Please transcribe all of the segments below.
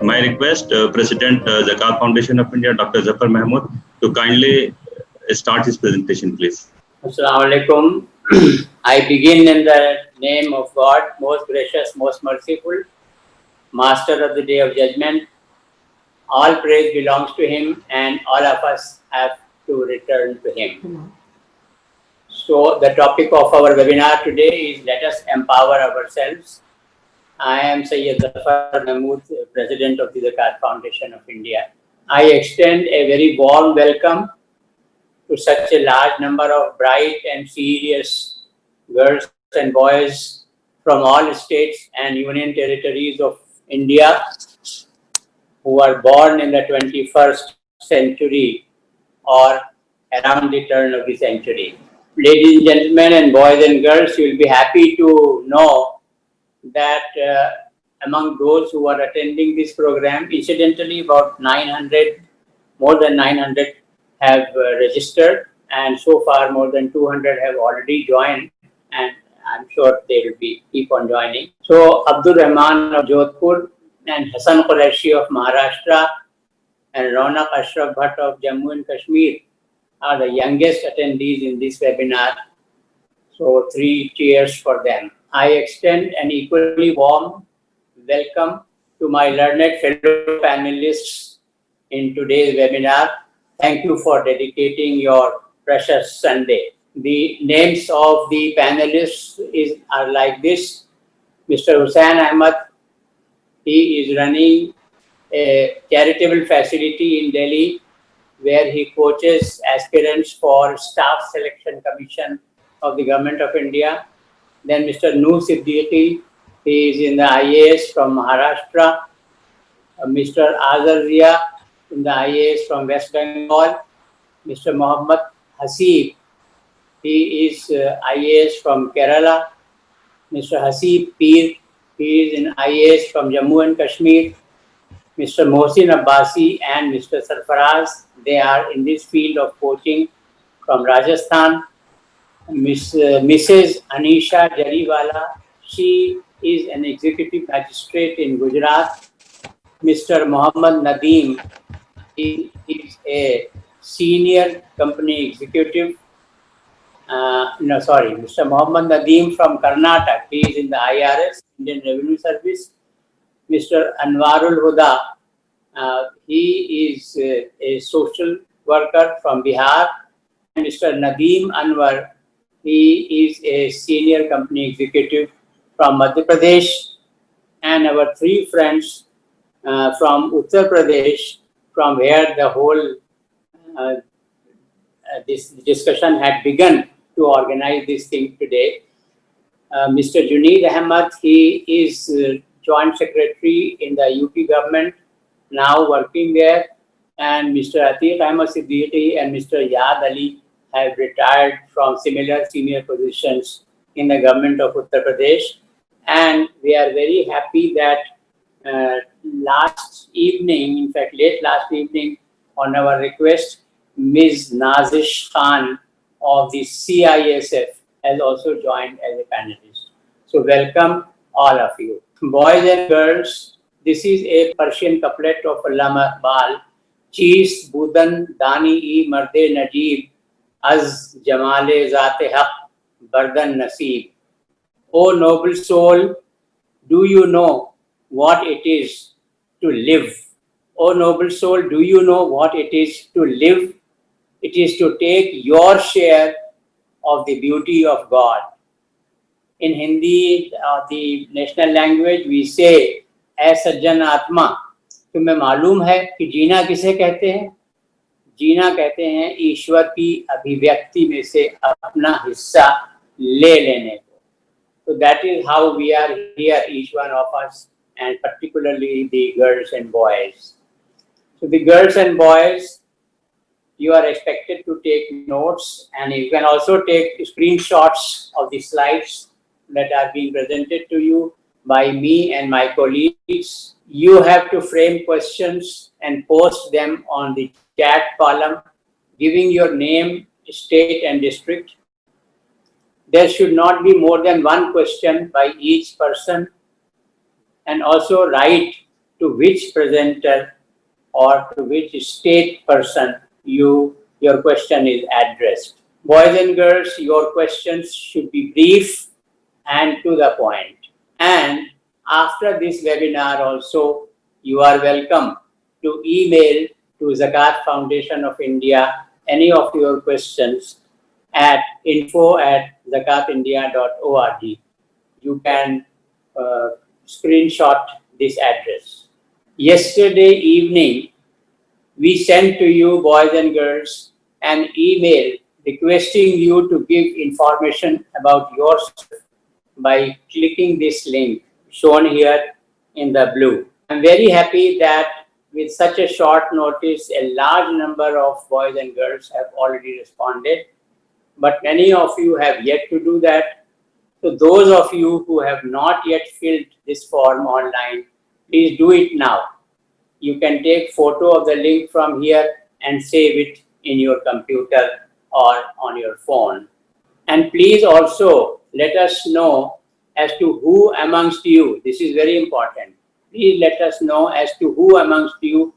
My request, President Zakat Foundation of India, Dr. Zafar Mahmood, to kindly start his presentation, please. Assalamu alaikum. I begin in the name of God, most gracious, most merciful, Master of the Day of Judgment. All praise belongs to Him, and all of us have to return to Him. So the topic of our webinar today is let us empower ourselves. I am Syed Zafar Mahmood, President of the Zakat Foundation of India. I extend a very warm welcome to such a large number of bright and serious girls and boys from all states and union territories of India who are born in the 21st century or around the turn of the century. Ladies and gentlemen and boys and girls, you will be happy to know that among those who are attending this program, incidentally about 900, more than 900 have registered, and so far more than 200 have already joined, and I'm sure they will keep on joining. So Abdul Rahman of Jodhpur and Hassan Qureshi of Maharashtra and Ronak Ashraf Bhatt of Jammu and Kashmir are the youngest attendees in this webinar. So 3 cheers for them. I extend an equally warm welcome to my learned fellow panelists in today's webinar. Thank you for dedicating your precious Sunday. The names of the panelists are like this. Mr. Hussain Ahmed, he is running a charitable facility in Delhi where he coaches aspirants for Staff Selection Commission of the Government of India. Then Mr. Noor Siddiqui, he is in the IAS from Maharashtra. Mr. Azhar Zia in the IAS from West Bengal. Mr. Mohammad Hasib, he is IAS from Kerala. Mr. Hasib Peer, he is in IAS from Jammu and Kashmir. Mr. Mohsin Abbasi and Mr. Sarfaraz, they are in this field of coaching from Rajasthan. Mrs. Anisha Jariwala, she is an executive magistrate in Gujarat. Mr. Muhammad Nadeem, he is a senior company executive. Mr. Muhammad Nadeem from Karnataka, he is in the IRS, Indian Revenue Service. Mr. Anwarul Huda, he is a social worker from Bihar. And Mr. Nadeem Anwar, he is a senior company executive from Madhya Pradesh. And our 3 friends from Uttar Pradesh, from where the whole this discussion had begun to organize this thing today. Mr. Junaid Ahmed, he is Joint Secretary in the UP government, now working there. And Mr. Atiq Ahmed Siddiqui and Mr. Yad Ali have retired from similar senior positions in the government of Uttar Pradesh. And we are very happy that last evening, in fact late last evening, on our request, Ms. Nazish Khan of the CISF has also joined as a panelist. So welcome all of you. Boys and girls, this is a Persian couplet of Allama Iqbal. Cheez budan dani-e marde najib, az jamale zat-e haq bardan nasib. O noble soul, do you know what it is to live? O noble soul, do you know what it is to live? It is to take your share of the beauty of God. In Hindi, the national language, we say, "ऐ सज्जन आत्मा, तुम्हें मालूम है कि जीना किसे कहते हैं? जीना कहते हैं ईश्वर की अभिव्यक्ति में से अपना हिस्सा ले लेने को." So that is how we are here, each one of us, and particularly the girls and boys. So the girls and boys, you are expected to take notes, and you can also take screenshots of the slides that are being presented to you by me and my colleagues. You have to frame questions and post them on the chat column, giving your name, state and district. There should not be more than 1 question by each person, and also write to which presenter or to which state person your question is addressed. Boys and girls, your questions should be brief and to the point. And after this webinar also, you are welcome to email to Zakat Foundation of India any of your questions at info@zakatindia.org. You can screenshot this address. Yesterday evening, we sent to you, boys and girls, an email requesting you to give information about yourself by clicking this link shown here in the blue. I'm very happy that with such a short notice, a large number of boys and girls have already responded, but many of you have yet to do that. So those of you who have not yet filled this form online, please do it now. You can take photo of the link from here and save it in your computer or on your phone. And please also let us know as to who amongst you, this is very important, please let us know as to who amongst you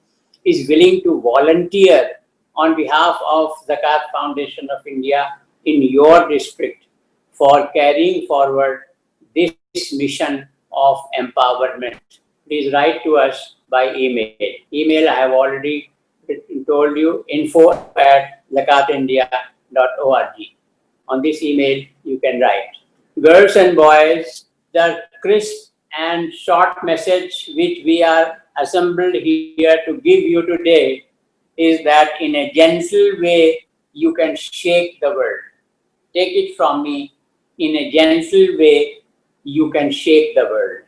is willing to volunteer on behalf of Zakat Foundation of India in your district for carrying forward this mission of empowerment. Please write to us by email. Email I have already told you, info@zakatindia.org. On this email you can write. Girls and boys, the crisp and short message which we are assembled here to give you today is that in a gentle way you can shake the world. Take it from me, in a gentle way you can shake the world.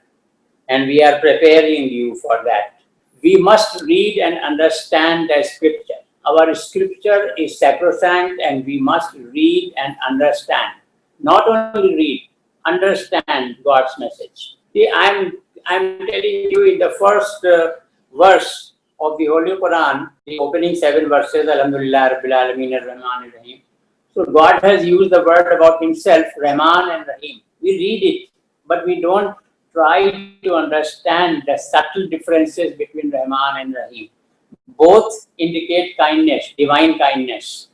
And we are preparing you for that. We must read and understand the scripture. Our scripture is sacrosanct and we must read and understand. Not only read, understand God's message. See, I'm telling you in the first verse of the Holy Quran, the opening 7 verses, Alhamdulillah, Rabbil Alameen, Ar-Rahman, Ar-Rahim. So God has used the word about himself, Rahman and Rahim. We read it, but we don't try to understand the subtle differences between Rahman and Rahim. Both indicate kindness, divine kindness.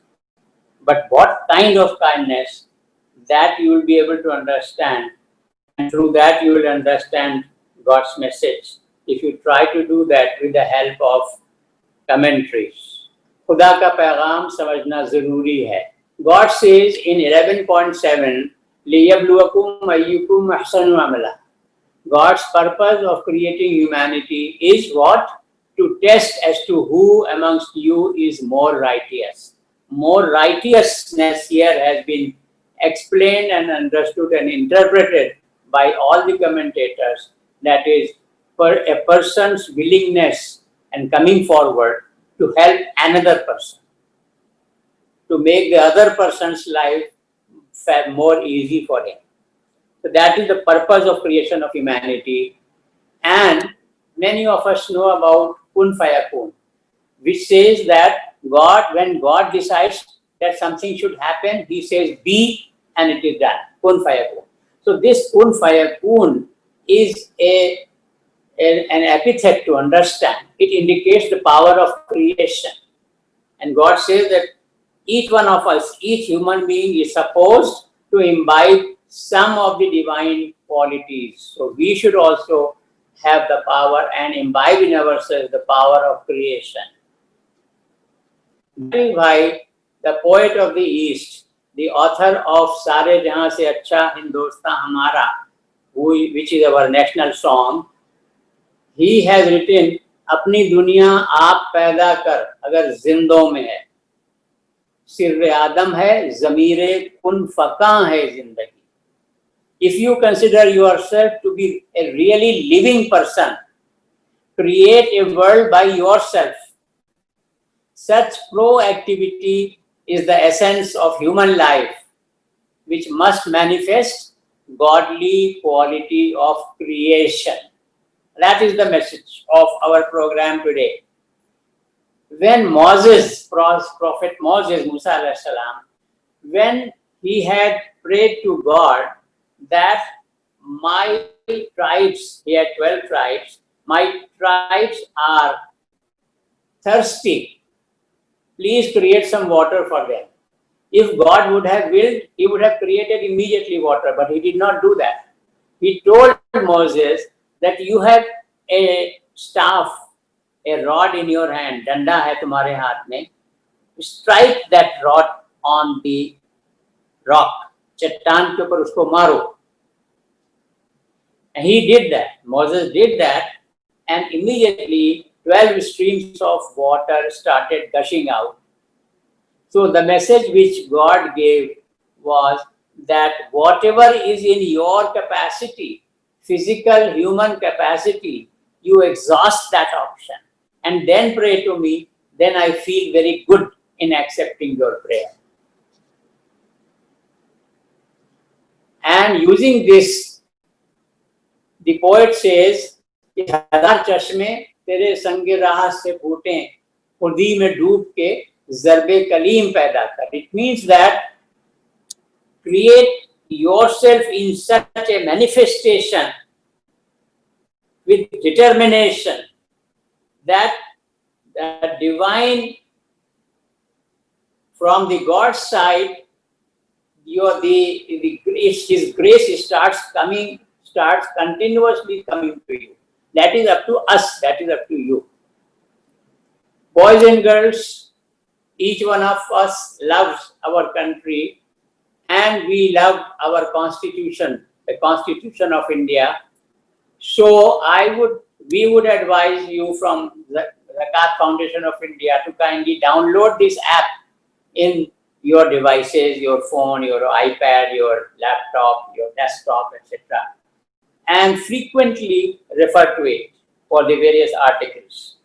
But what kind of kindness, that you will be able to understand. And through that you will understand God's message. If you try to do that with the help of commentaries. Khuda ka paigam samajhna zaruri hai. God says in 11.7, liyabluwakum ayyukum ahsanu amala. God's purpose of creating humanity is what? To test as to who amongst you is more righteous. More righteousness here has been explained and understood and interpreted by all the commentators. That is, for a person's willingness and coming forward to help another person, to make the other person's life more easy for him. So that is the purpose of creation of humanity. And many of us know about kun fayakun, which says that God, when God decides that something should happen, he says be and it is done. Kun fayakun. So this kun fayakun is an epithet to understand. It indicates the power of creation. And God says that each one of us, each human being is supposed to imbibe some of the divine qualities. So we should also have the power and imbibe in ourselves the power of creation. That is why the poet of the East, the author of Sare Jahan Se Acha Hindostan Hamara, which is our national song, he has written, अपनी दुनिया आप पैदा कर अगर जिंदों में है, सिर्रे आदम है, ज़मीरे कुन फ़क़ा है जिंदगी. If you consider yourself to be a really living person, create a world by yourself. Such proactivity is the essence of human life, which must manifest godly quality of creation. That is the message of our program today. When Moses, Prophet Moses, Musa alayhi salam, when he had prayed to God that my tribes, he had 12 tribes, my tribes are thirsty. Please create some water for them. If God would have willed, he would have created immediately water, but he did not do that. He told Moses that you have a staff, a rod in your hand, डंडा है तुम्हारे हाथ में. Strike that rod on the rock. चट्टान के ऊपर उसको मारो. And he did that. Moses did that, and immediately 12 streams of water started gushing out. So the message which God gave was that whatever is in your capacity, physical, human capacity, you exhaust that option and then pray to me, then I feel very good in accepting your prayer. And using this, the poet says, हजार चश्मे तेरे संगे राह से फूटे, खुदी में डूब के ज़रबे कलीम पैदा कर. It means that create yourself in such a manifestation with determination that the divine from the God's side, His grace starts continuously coming to you. That is up to us, that is up to you. Boys and girls, each one of us loves our country and we love our constitution, the Constitution of India. So we would advise you from the Zakat Foundation of India to kindly download this app in your devices, your phone, your iPad, your laptop, your desktop, etc. and frequently refer to it for the various articles.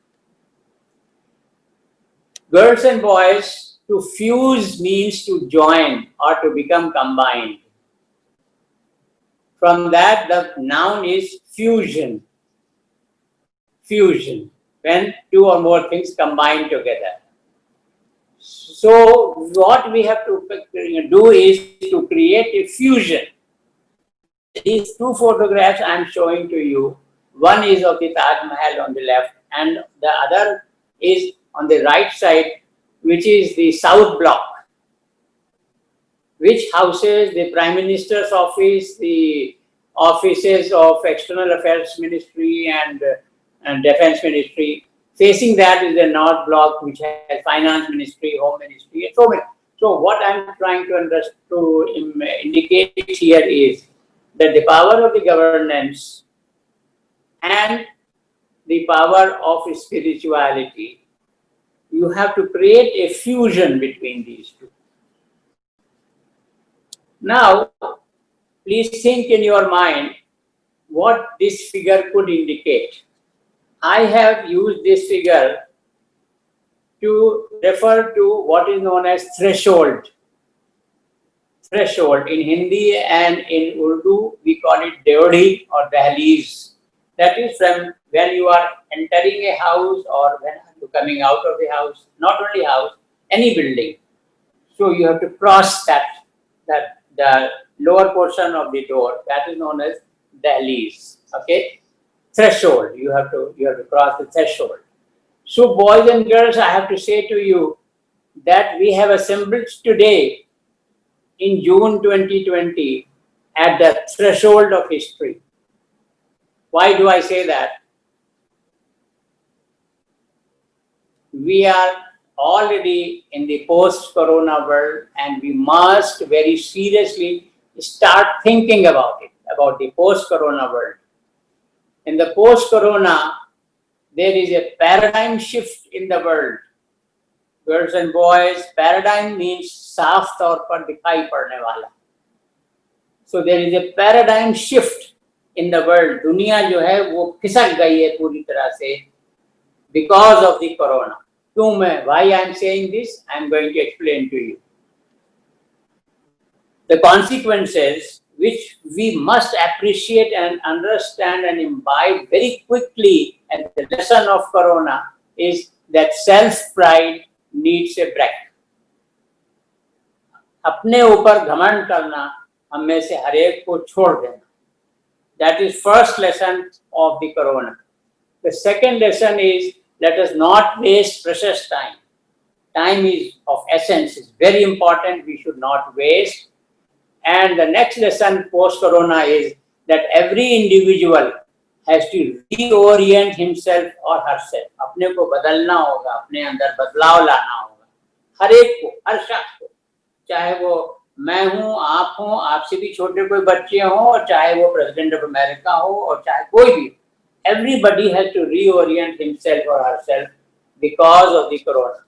Girls and boys, to fuse means to join or to become combined. From that, the noun is fusion. Fusion, when two or more things combine together. So what we have to do is to create a fusion. These two photographs I am showing to you, one is of the Taj Mahal on the left and the other is on the right side, which is the South Block, which houses the Prime Minister's office, the offices of External Affairs Ministry and Defense Ministry. Facing that is the North Block, which has Finance Ministry, Home Ministry, and so many. So what I am trying to indicate here is that the power of the governance and the power of spirituality, you have to create a fusion between these two. Now, please think in your mind what this figure could indicate. I have used this figure to refer to what is known as threshold. Threshold in Hindi and in Urdu, we call it deodhi or dahliz. That is from when you are entering a house or when you are coming out of the house, not only house, any building. So you have to cross the lower portion of the door, that is known as dahliz. Okay? Threshold, you have to cross the threshold. So boys and girls, I have to say to you that we have assembled today in June 2020 at the threshold of history. Why do I say that? We are already in the post-corona world and we must very seriously start thinking about it, about the post-corona world. In the post-corona, there is a paradigm shift in the world. Girls and boys, paradigm means saaf taur par dikhai padne wala. So there is a paradigm shift in the world. Dunia jo hai wo khisak gayi hai puri tarah se because of the corona. Why I am saying this? I am going to explain to you. The consequences which we must appreciate and understand and imbibe very quickly at the lesson of corona is that self-pride needs a break. अपने ऊपर घमंड करना हम में से हर एक को छोड़ देना. That is first lesson of the corona. The second lesson is, let us not waste precious time. Time is of essence, is very important, we should not waste. And the next lesson post-corona is that every individual has to reorient himself or herself. अपने को बदलना होगा, अपने अंदर बदलाव लाना होगा, हर एक को, हर शख्स को, चाहे वो मैं हूँ, आप हो, आपसे भी छोटे कोई बच्चे हों, और चाहे वो प्रेसिडेंट ऑफ अमेरिका हो, और चाहे कोई भी. Everybody has to reorient himself or herself because of the corona.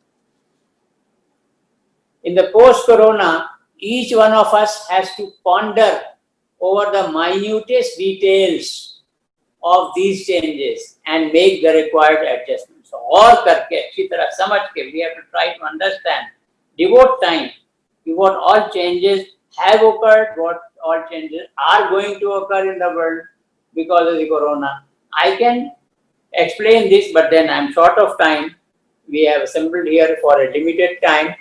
In the post-corona, each one of us has to ponder over the minutest details of these changes and make the required adjustments. और करके अच्छी तरह समझ के, we have to try to understand, devote time to what all changes have occurred, what all changes are going to occur in the world because of the corona. I can explain this, but then I'm short of time. We have assembled here for a limited time.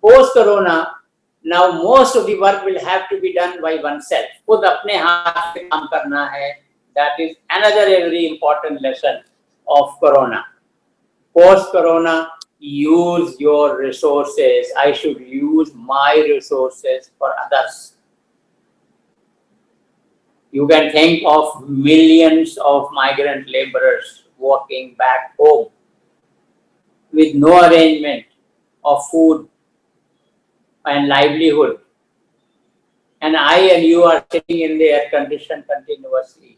Post-corona, now most of the work will have to be done by oneself. खुद अपने हाथ से काम करना है. That is another very important lesson of corona. Post-corona, use your resources. I should use my resources for others. You can think of millions of migrant laborers walking back home with no arrangement of food and livelihood. And I and you are sitting in the air condition continuously.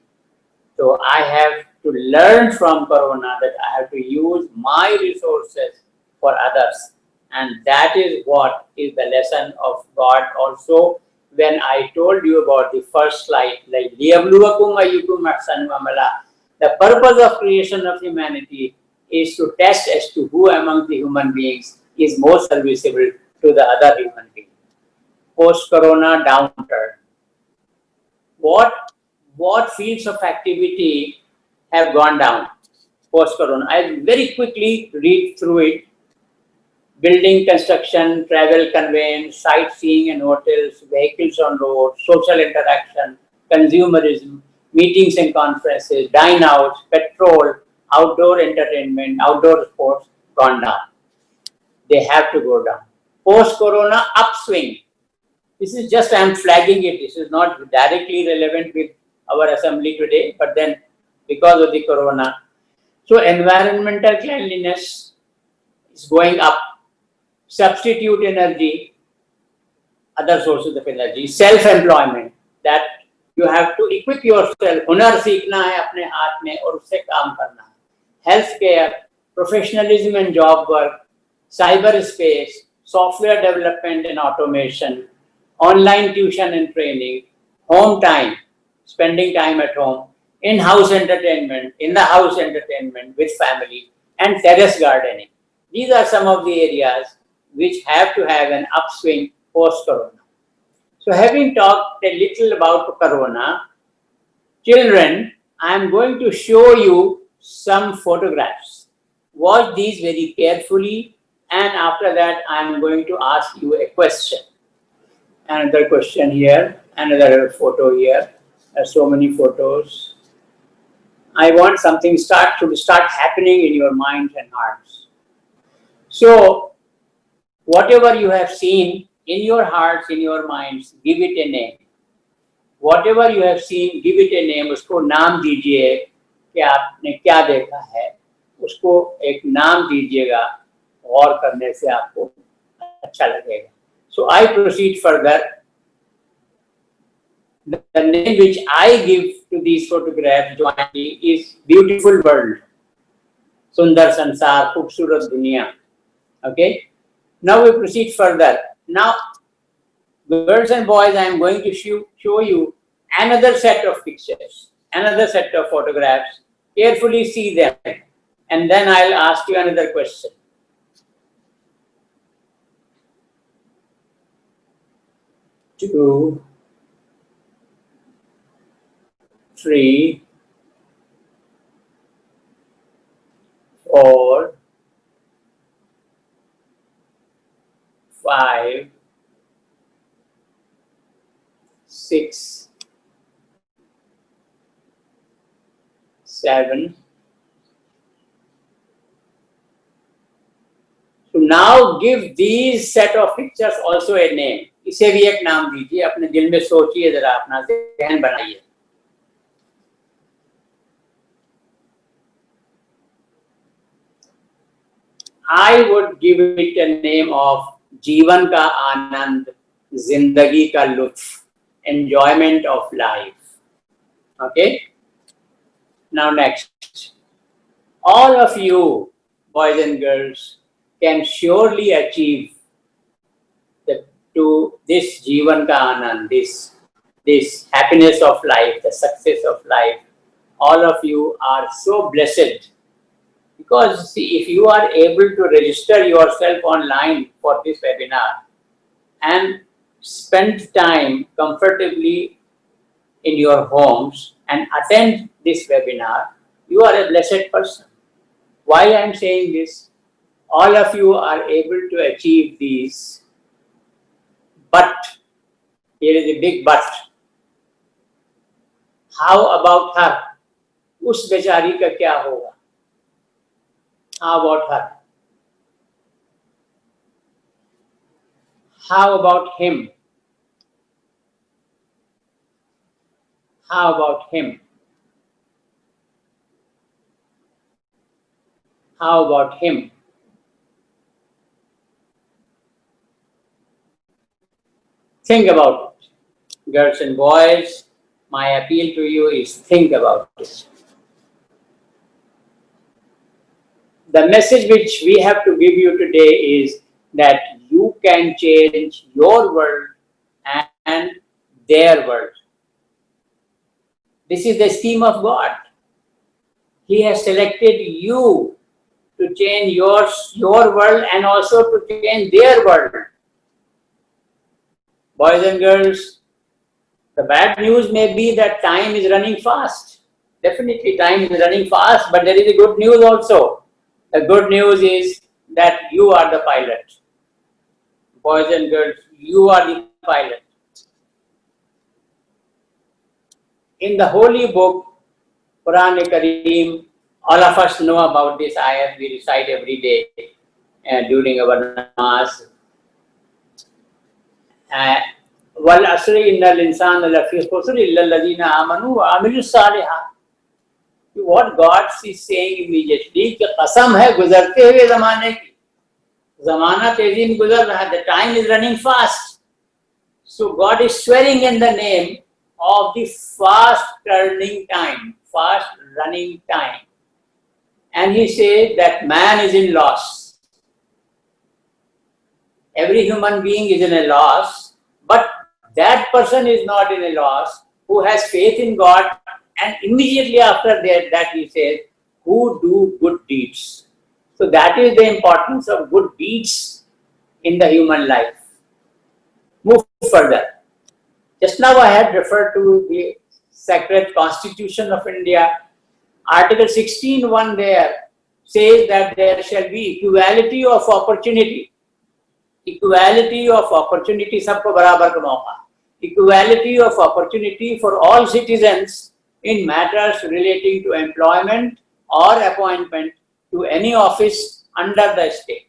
So I have to learn from corona that I have to use my resources for others. And that is what is the lesson of God also. When I told you about the first slide, like لِيَبْلُوَكُمْ أَيُّكُمْ أَحْسَنُ عَمَلًا, the purpose of creation of humanity is to test as to who among the human beings is most serviceable to the other human being. Post-corona downturn. What fields of activity have gone down post-corona? I'll very quickly read through it. Building construction, travel conveyance, sightseeing and hotels, vehicles on road, social interaction, consumerism, meetings and conferences, dine-outs, petrol, outdoor entertainment, outdoor sports, gone down. They have to go down. Post-corona upswing. This is just, I am flagging it. This is not directly relevant with our assembly today, but then because of the corona. So environmental cleanliness is going up. Substitute energy, other sources of energy. Self-employment, that you have to equip yourself. हुनर सीखना है अपने हाथ में और उससे काम करना है. Healthcare, professionalism and job work, cyberspace, software development and automation, online tuition and training, home time, spending time at home, in-house entertainment, in the house entertainment with family, and terrace gardening. These are some of the areas which have to have an upswing post-corona. So having talked a little about corona, children, I am going to show you some photographs. Watch these very carefully, and after that I am going to ask you a question. Another question here, another photo here. There are so many photos. I want something to start happening in your minds and hearts. So whatever you have seen in your hearts, in your minds, give it a name. Whatever you have seen, give it a name. उसको नाम दीजिए कि आपने क्या देखा है. उसको एक नाम दीजिएगा. गौर करने से आपको अच्छा लगेगा. So I proceed further. The name which I give to these photographs jointly is Beautiful World. Sundar Sansar, Khubsurat Dunia. Okay. Now we proceed further. Now, girls and boys, I am going to show you another set of pictures, another set of photographs. Carefully see them, and then I'll ask you another question. 2, 3, 4, 5, 6, 7, to now give these set of pictures also a name. इसे भी एक नाम दीजिए, अपने दिल में सोचिए जरा, अपना ज़हन बनाइए. I would give it a name of जीवन का आनंद, जिंदगी का लुत्फ, enjoyment of life. Okay? Now next. All of you, boys and girls, can surely achieve to this Jivan ka Anand, this happiness of life, the success of life. All of you are so blessed, because see, if you are able to register yourself online for this webinar and spend time comfortably in your homes and attend this webinar, you are a blessed person. Why I am saying this? All of you are able to achieve these. But, here is a big but. How about her? उस बेचारी का क्या होगा? How about her? How about him? How about him? How about him? Think about it. Girls and boys, my appeal to you is think about it. The message which we have to give you today is that you can change your world and their world. This is the scheme of God. He has selected you to change your world and also to change their world. Boys and girls, the bad news may be that time is running fast. Definitely time is running fast, but there is a good news also. The good news is that you are the pilot. Boys and girls, you are the pilot. In the holy book, Quran Kareem, all of us know about this ayat, we recite every day during our namaz. Wal asri innal insana lafi khusr illa alladhina amanu wa amilus salihat. What God is saying immediately, कि कसम है गुजरते हुए ज़माने की, ज़माना तेजी में गुजर रहा है, the time is running fast. So God is swearing in the name of the fast turning time, fast running time. And He says that man is in loss. Every human being is in a loss, but that person is not in a loss who has faith in God, and immediately after that He says, who do good deeds. So that is the importance of good deeds in the human life. Move further. Just now I had referred to the sacred Constitution of India. Article 16(1) there says that there shall be equality of opportunity. Equality of opportunity, सबको बराबर का मौका. Equality of opportunity for all citizens in matters relating to employment or appointment to any office under the state.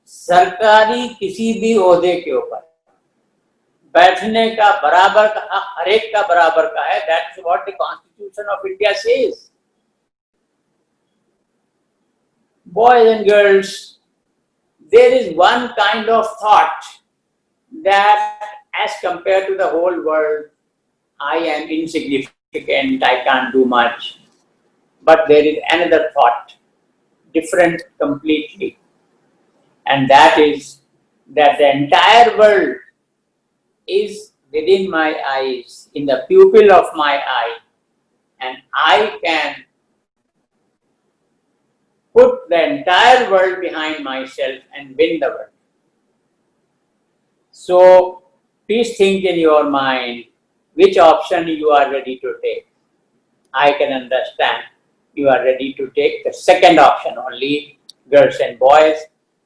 सरकारी किसी भी ओहदे के ऊपर बैठने का बराबर का हक हर एक का बराबर का है. That's what the Constitution of India says. Boys and girls, there is one kind of thought that as compared to the whole world, I am insignificant, I can't do much. But there is another thought, different completely. And that is that the entire world is within my eyes, in the pupil of my eye, and I can put the entire world behind myself and win the world. So please think in your mind which option you are ready to take. I can understand you are ready to take the second option only, girls and boys.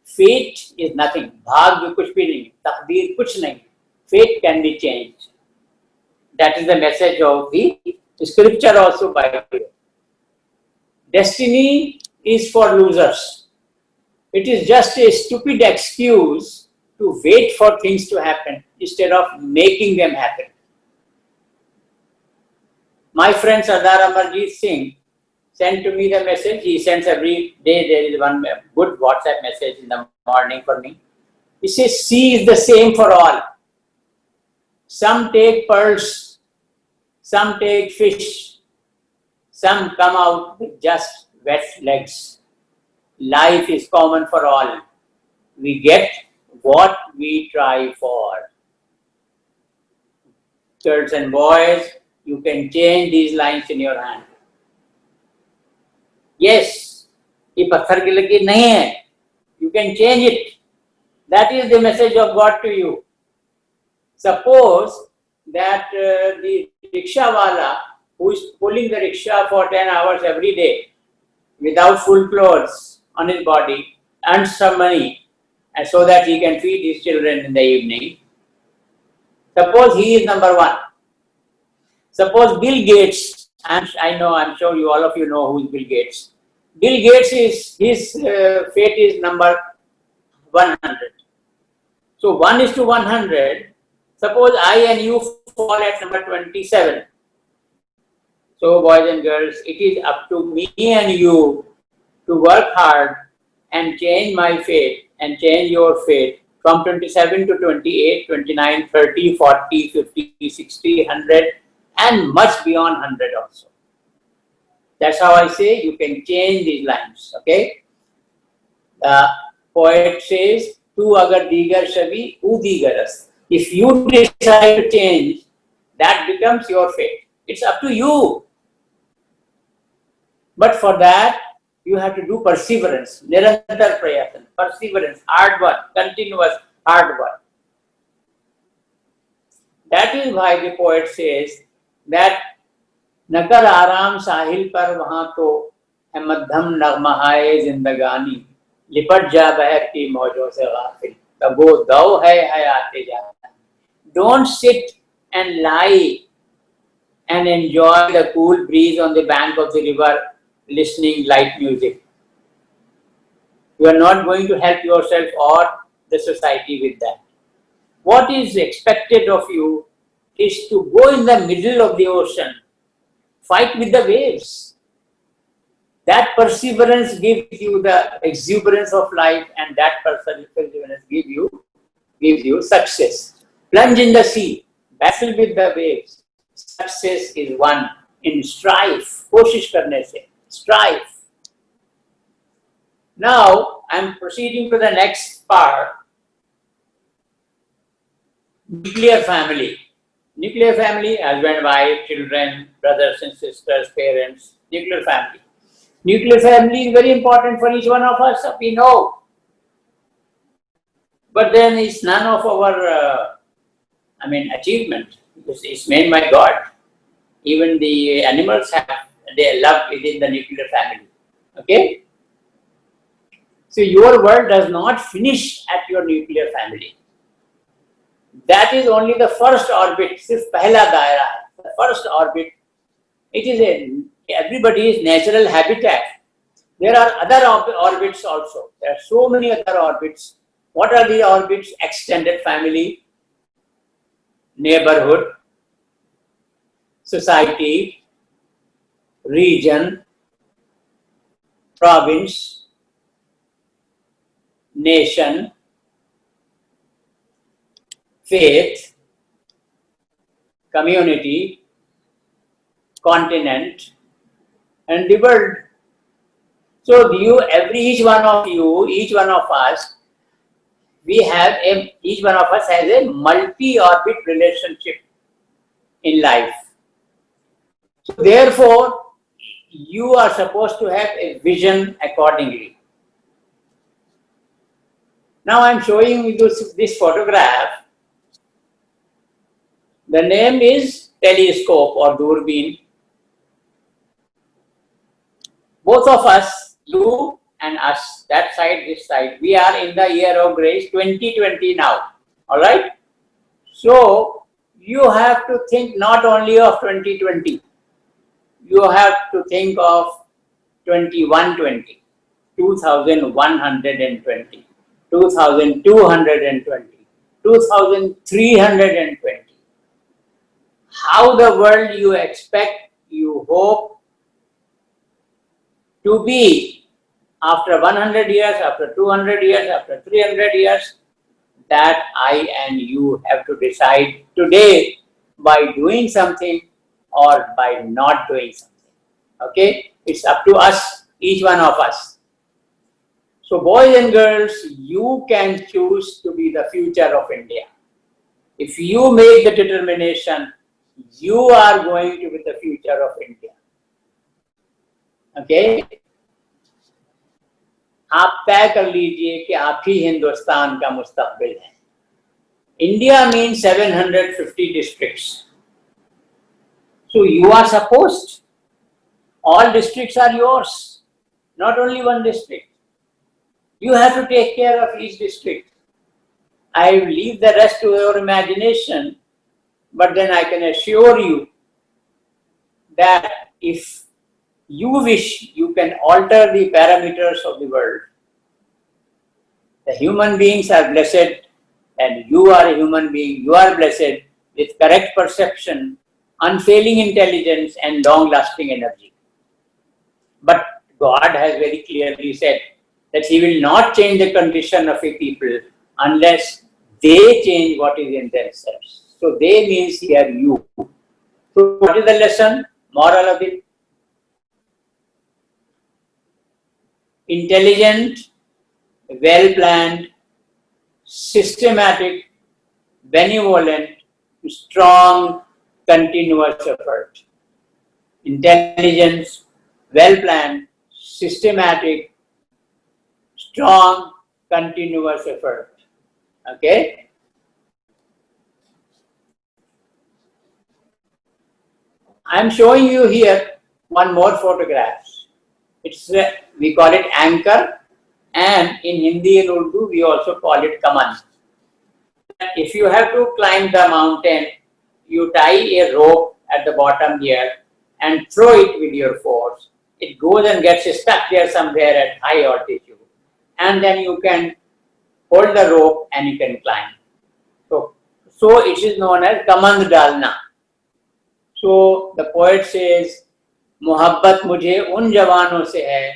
Fate is nothing. Bhagya kuch bhi nahi, taqdeer kuch nahi. Fate can be changed. That is the message of the scripture also by you. Destiny is for losers. It is just a stupid excuse to wait for things to happen instead of making them happen. My friend Sardar Amarjit Singh sent to me the message. He sends every day. There is one good WhatsApp message in the morning for me. He says, sea is the same for all. Some take pearls, some take fish, some come out with just wet legs. Life is common for all. We get what we try for. Girls and boys, you can change these lines in your hand. Yes, ये पत्थर की लकीर नहीं है. You can change it. That is the message of God to you. Suppose that the rickshaw wala who is pulling the rickshaw for 10 hours every day without full clothes on his body earns some money and so that he can feed his children in the evening. Suppose he is number one. Suppose Bill Gates, I'm sure all of you know who is Bill Gates. Bill Gates his fate is number 100. So 1 is to 100. Suppose I and you fall at number 27. So boys and girls, it is up to me and you to work hard and change my fate and change your fate from 27 to 28, 29, 30, 40, 50, 60, 100 and much beyond 100 also. That's how I say you can change these lines, okay? The poet says, Tu agar digar shabi, u digaras. If you decide to change, that becomes your fate. It's up to you. But for that, you have to do perseverance, nirantar prayatan, perseverance, hard work, continuous hard work. That is why the poet says that नकर आराम साहिल पर वहां तो है मध्यम नगमहाए जिंदगानी लिपट जा बहर की मौजों से गाफिल तब वो दौ है हयाते जाता. Don't sit and lie and enjoy the cool breeze on the bank of the river listening light music. You are not going to help yourself or the society with that. What is expected of you is to go in the middle of the ocean, fight with the waves. That perseverance gives you the exuberance of life, and that perseverance gives you success. Plunge in the sea, battle with the waves. Success is won in strife. कोशिश करने से, strife. Now I am proceeding to the next part. Nuclear family. Nuclear family, husband, wife, children, brothers and sisters, parents, nuclear family. Nuclear family is very important for each one of us, we know. But then it's none of our, achievement. It's made by God. Even the animals have their love within the nuclear family. Okay? So your world does not finish at your nuclear family. That is only the first orbit, सिर्फ पहला दायरा है. The first orbit, it is everybody's natural habitat. There are other orbits also. There are so many other orbits. What are the orbits? Extended family, neighborhood, society, region, province, nation, faith, community, continent, and the world. So each one of us, each one of us has a multi-orbit relationship in life. So therefore, you are supposed to have a vision accordingly. Now I am showing you this photograph. The name is telescope or doorbin. Both of us, you and us, that side, this side, we are in the year of grace 2020 now. Alright? So, you have to think not only of 2020, you have to think of 2120. 2,120, 2,220, 2,320. How the world you expect, you hope to be after 100 years, after 200 years, after 300 years, that I and you have to decide today by doing something or by not doing something. Okay? It's up to us, each one of us. So boys and girls, you can choose to be the future of India. If you make the determination, you are going to be the future of India. Okay? आप तय कर लीजिए कि आप ही हिंदुस्तान का मुस्तकबिल है. India means 750 districts. So you are supposed, all districts are yours, not only one district. You have to take care of each district. I leave the rest to your imagination, but then I can assure you that if you wish, you can alter the parameters of the world. The human beings are blessed, and you are a human being. You are blessed with correct perception, unfailing intelligence, and long-lasting energy. But God has very clearly said that He will not change the condition of a people unless they change what is in themselves. So they means here you. So what is the lesson? Moral of it? Intelligent, well-planned, systematic, benevolent, strong, continuous effort. Intelligence, well-planned, systematic, strong, continuous effort. Okay? I am showing you here one more photograph. It's we call it anchor, and in Hindi and Urdu we also call it kaman. If you have to climb the mountain, you tie a rope at the bottom here and throw it with your force. It goes and gets stuck there somewhere at high altitude, and then you can hold the rope and you can climb. So it is known as kamand dalna. So the poet says, मोहब्बत मुझे उन जवानों से है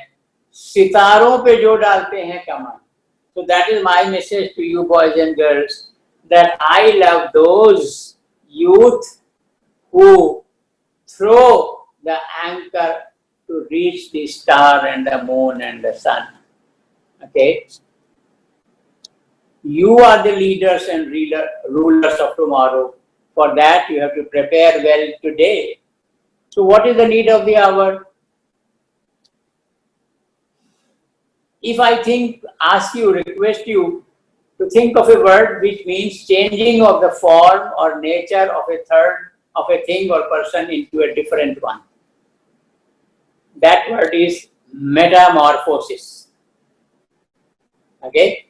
सितारों पे जो डालते हैं कमान. So that is my message to you boys and girls, that I love those youth who throw the anchor to reach the star and the moon and the sun. Okay? You are the leaders and rulers of tomorrow. For that you have to prepare well today. So what is the need of the hour? If I request you to think of a word which means changing of the form or nature of a thing or person into a different one. That word is metamorphosis. Okay?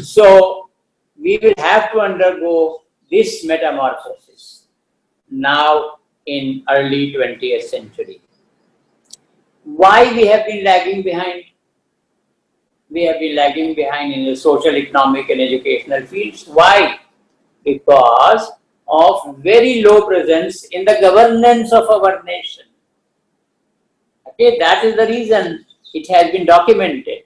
So we will have to undergo this metamorphosis now in early 20th century. Why we have been lagging behind? We have been lagging behind in the social, economic and educational fields. Why? Because of very low presence in the governance of our nation. Okay, that is the reason. It has been documented.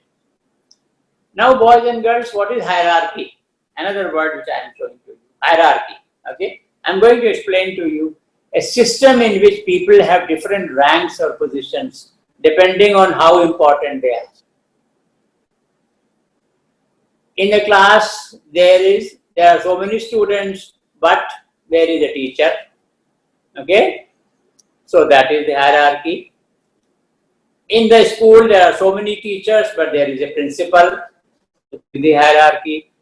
Now, boys and girls, what is hierarchy? Another word which I am showing to you. Hierarchy. Okay, I am going to explain to you a system in which people have different ranks or positions depending on how important they are. In a class, there are so many students, but there is a teacher. Okay, so that is the hierarchy. In the school, there are so many teachers, but there is a principal. The hierarchy.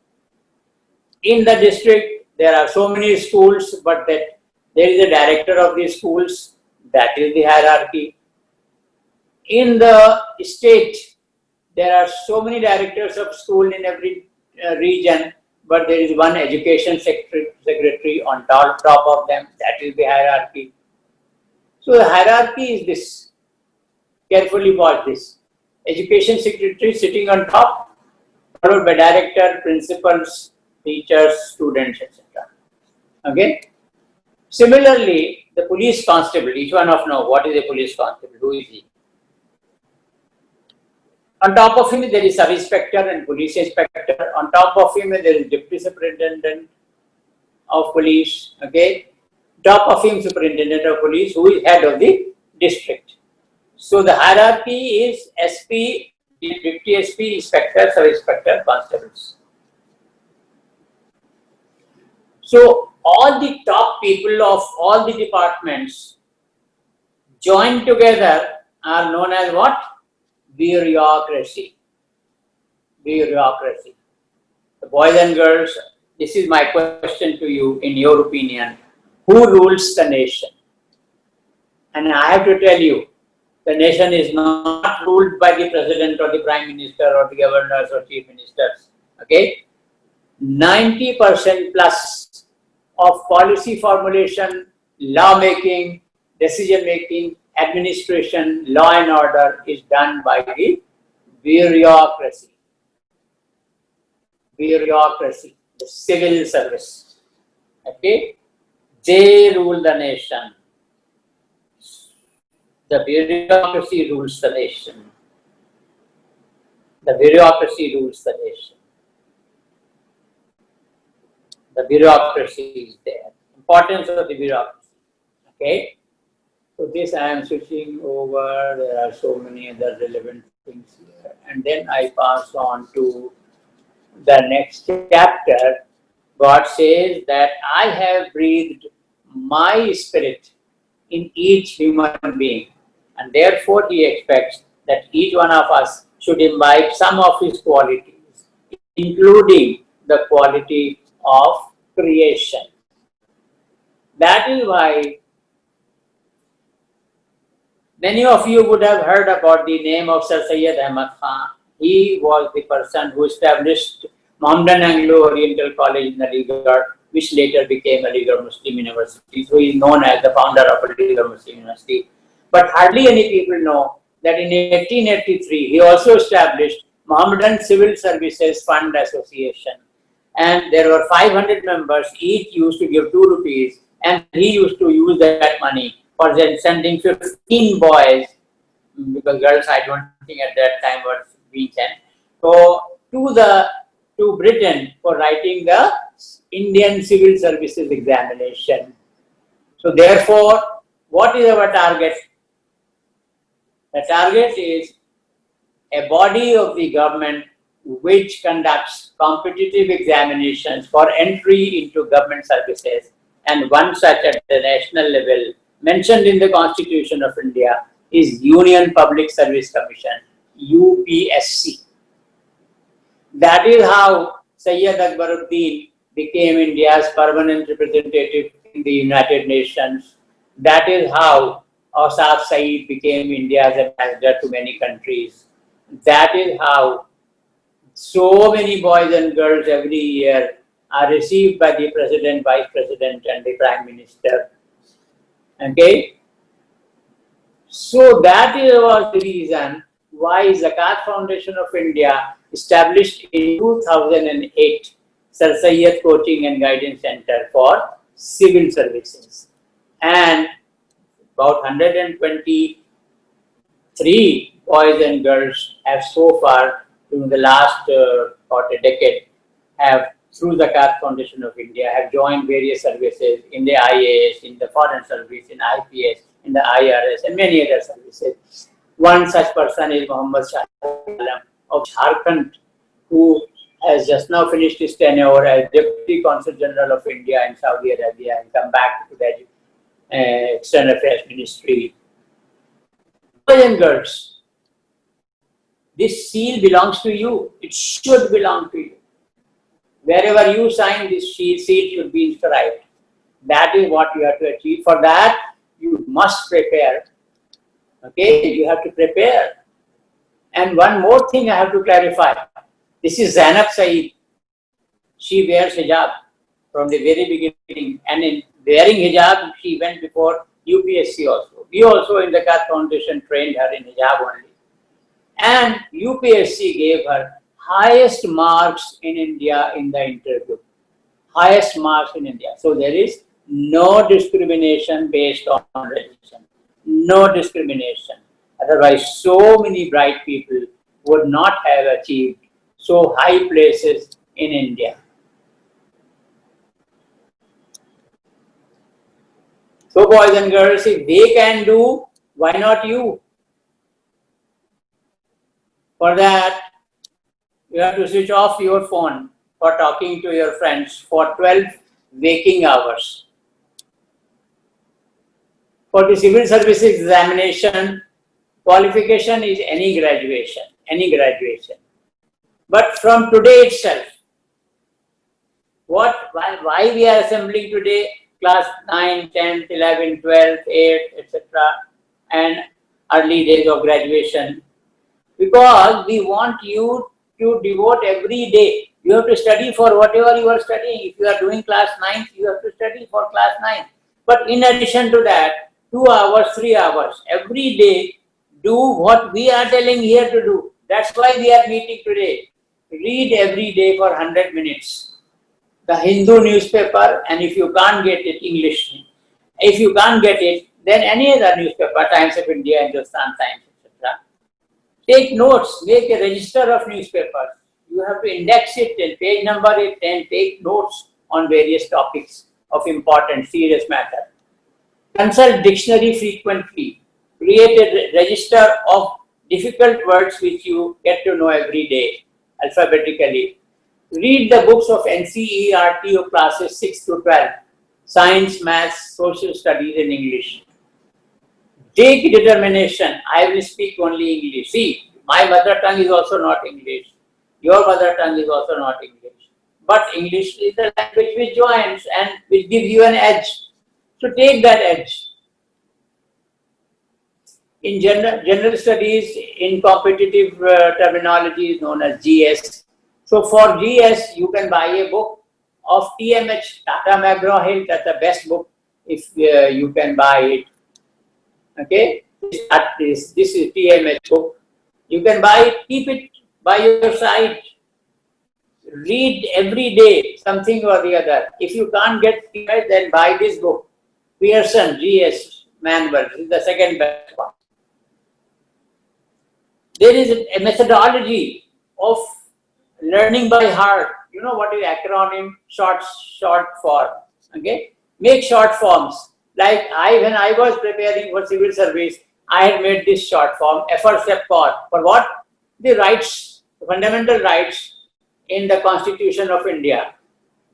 In the district, there are so many schools, but there is a director of the schools. That is the hierarchy. In the state, there are so many directors of school in every region, but there is one education secretary on top of them. That is the hierarchy. So the hierarchy is this. Carefully watch this. Education secretary sitting on top, followed by director, principals, teachers, students, etc. Okay. Similarly, the police constable, each one of know what is a police constable, who is he? On top of him, there is sub-inspector and police inspector. On top of him, there is deputy superintendent of police. Okay. Top of him, superintendent of police, who is head of the district. So the hierarchy is SP, deputy SP, inspector, sub-inspector, constables. So all the top people of all the departments joined together are known as what? Bureaucracy. Bureaucracy. The boys and girls, this is my question to you, in your opinion, who rules the nation? And I have to tell you, the nation is not ruled by the president or the prime minister or the governors or chief ministers. Okay? 90% plus of policy formulation, law making, decision making, administration, law and order is done by the bureaucracy. Bureaucracy, the civil service. Okay? They rule the nation. The bureaucracy rules the nation. The bureaucracy rules the nation. The bureaucracy is there. Importance of the bureaucracy. Okay. So this I am switching over. There are so many other relevant things here. And then I pass on to the next chapter. God says that I have breathed my spirit in each human being. And therefore he expects that each one of us should imbibe some of his qualities, including the quality of creation. That is why many of you would have heard about the name of Sir Syed Ahmad Khan. He was the person who established Mohammedan Anglo-Oriental College in Aligarh, which later became Aligarh Muslim University. So he is known as the founder of Aligarh Muslim University. But hardly any people know that in 1883, he also established Mohammedan Civil Services Fund Association. And there were 500 members, each used to give 2 rupees, and he used to use that money for sending 15 boys, because girls I don't think at that time were being sent, so to Britain for writing the Indian Civil Services examination. So therefore, what is our target? The target is a body of the government which conducts competitive examinations for entry into government services, and one such at the national level mentioned in the Constitution of India is Union Public Service Commission, UPSC. That is how Syed Akbaruddin became India's permanent representative in the United Nations. That is how Asaf Saeed became India's ambassador to many countries. That is how so many boys and girls every year are received by the president, vice president, and the prime minister. Okay? So that was the reason why Zakat Foundation of India established in 2008 Sir Syed Coaching and Guidance Center for Civil Services. And about 123 boys and girls have so far, during the last about a decade, have through the Zakat Foundation of India, have joined various services in the IAS, in the Foreign Service, in IPS, in the IRS, and many other services. One such person is Muhammad Shah of Jharkhand, who has just now finished his tenure as Deputy Consul General of India in Saudi Arabia and come back to the External Affairs Ministry. Boys and girls, this seal belongs to you. It should belong to you. Wherever you sign this seal should be inscribed. That is what you have to achieve. For that, you must prepare. Okay, you have to prepare. And one more thing I have to clarify. This is Zainab Saeed. She wears hijab from the very beginning. And in wearing hijab, she went before UPSC also. We also in the Zakat Foundation trained her in hijab only. And UPSC gave her highest marks in India in the interview. Highest marks in India. So there is no discrimination based on religion. No discrimination. Otherwise, so many bright people would not have achieved so high places in India. So boys and girls, if they can do, why not you? For that, you have to switch off your phone for talking to your friends for 12 waking hours. For the civil services examination, qualification is any graduation. But from today itself, why we are assembling today, class 9, 10th, 11th, 12th, 8th, etc. and early days of graduation? Because we want you to devote every day. You have to study for whatever you are studying. If you are doing class 9, you have to study for class 9. But in addition to that, 2 hours, 3 hours, every day, do what we are telling here to do. That's why we are meeting today. Read every day for 100 minutes. The Hindu newspaper, and if you can't get it, English. If you can't get it, then any other newspaper, Times of India, Hindustan Times, etc. Take notes, make a register of newspapers. You have to index it and page number it and take notes on various topics of important, serious matter. Consult dictionary frequently. Create a register of difficult words which you get to know every day, alphabetically. Read the books of NCERT of classes 6 to 12, science, maths, social studies and English. Take determination, I will speak only English. See, my mother tongue is also not English. Your mother tongue is also not English. But English is the language which joins and which gives you an edge. So take that edge. In general studies, in competitive terminology is known as GS. So for GS, you can buy a book of TMH, Tata McGraw-Hill. That's the best book if you can buy it. Okay, this is TMH book. You can buy it, keep it by your side. Read every day something or the other. If you can't get TMH, then buy this book, Pearson GS Manual. This is the second best one. There is a methodology of learning by heart. You know what is acronym? Short form. Okay, make short forms. Like when I was preparing for civil service, I had made this short form, FRCEPCOR. For what? The rights, fundamental rights in the Constitution of India.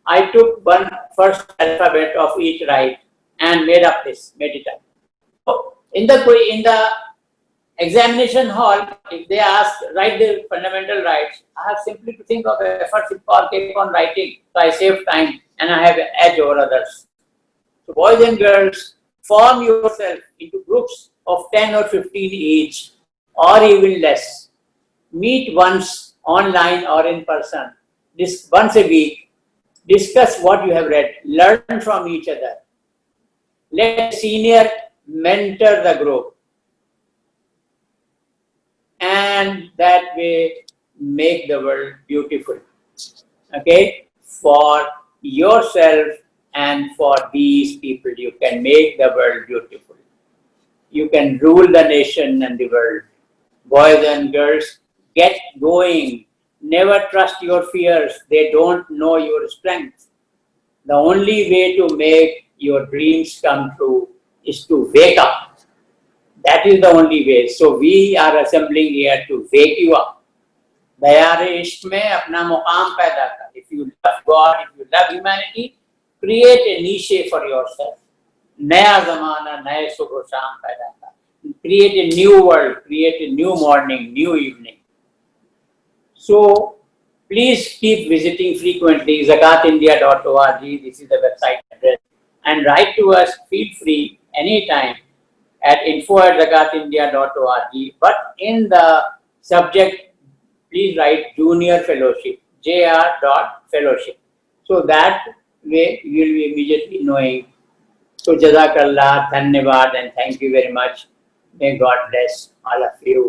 I took one first alphabet of each right and made it up. So in the examination hall, if they ask, write the fundamental rights, I have simply to think of FRCEPCOR, keep on writing, so I save time and I have an edge over others. So boys and girls, form yourself into groups of 10 or 15 each, or even less. Meet once online or in person, once a week. Discuss what you have read. Learn from each other. Let a senior mentor the group. And that way, make the world beautiful. Okay? For yourself and for these people, you can make the world beautiful. You can rule the nation and the world. Boys and girls, get going. Never trust your fears. They don't know your strength. The only way to make your dreams come true is to wake up. That is the only way. So we are assembling here to wake you up. Dayare ishq mein apna muqam paida kar. If you love God, if you love humanity, create a niche for yourself. Naya zamana, naye subh sham paida kar. Create a new world, create a new morning, new evening. So please keep visiting frequently zakatindia.org. This is the website address. And write to us, feel free anytime at info@zakatindia.org. But in the subject, please write Junior Fellowship, jr.fellowship. So that way you will be immediately knowing. So Jazakallah, Dhanyavad, and thank you very much. May God bless all of you.